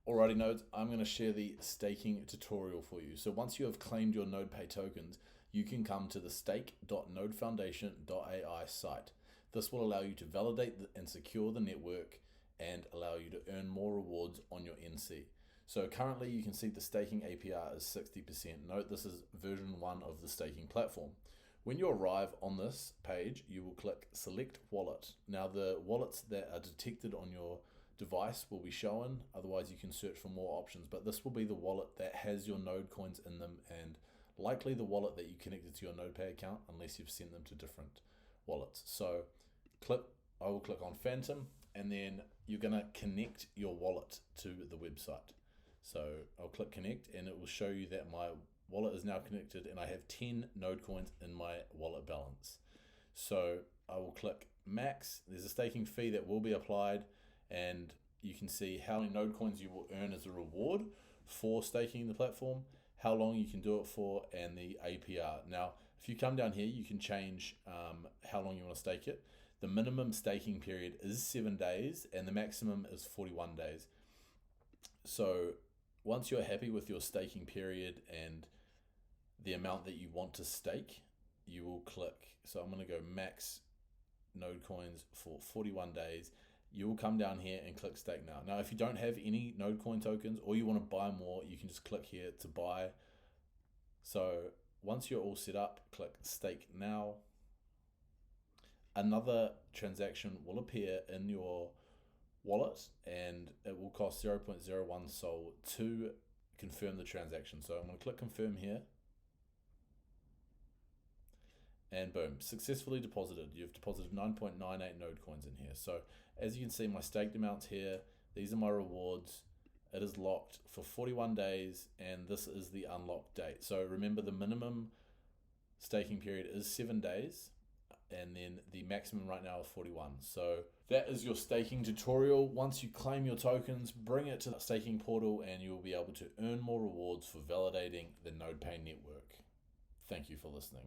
Alrighty nodes, I'm going to share the staking tutorial for you. So once you have claimed your Nodepay tokens, you can come to the stake.nodefoundation.ai site. This will allow you to validate and secure the network and allow you to earn more rewards on your NC. So currently you can see the staking APR is 60%. Note this is version 1 of the staking platform. When you arrive on this page, you will click Select Wallet. Now the wallets that are detected on your device will be shown, otherwise you can search for more options, but this will be the wallet that has your Nodecoins in them and likely the wallet that you connected to your Nodepay account unless you've sent them to different wallets. So I will click on Phantom and then you're going to connect your wallet to the website. So I'll click connect and it will show you that my wallet is now connected and I have 10 Nodecoins in my wallet balance. So I will click max. There's a staking fee that will be applied and you can see how many Nodecoins you will earn as a reward for staking the platform, how long you can do it for, and the APR. Now, if you come down here, you can change how long you want to stake it. The minimum staking period is 7 days and the maximum is 41 days. So once you're happy with your staking period and the amount that you want to stake, you will click. So I'm going to go max Nodecoins for 41 days. You will come down here and click stake now. Now, if you don't have any Nodecoin tokens or you want to buy more, you can just click here to buy. So once you're all set up, click stake now. Another transaction will appear in your wallet and it will cost 0.01 Sol to confirm the transaction. So I'm going to click confirm here. And boom, successfully deposited. You've deposited 9.98 Nodecoins in here. So as you can see, my staked amounts here, these are my rewards. It is locked for 41 days and this is the unlock date. So remember the minimum staking period is 7 days and then the maximum right now is 41. So that is your staking tutorial. Once you claim your tokens, bring it to the staking portal and you will be able to earn more rewards for validating the Nodepay network. Thank you for listening.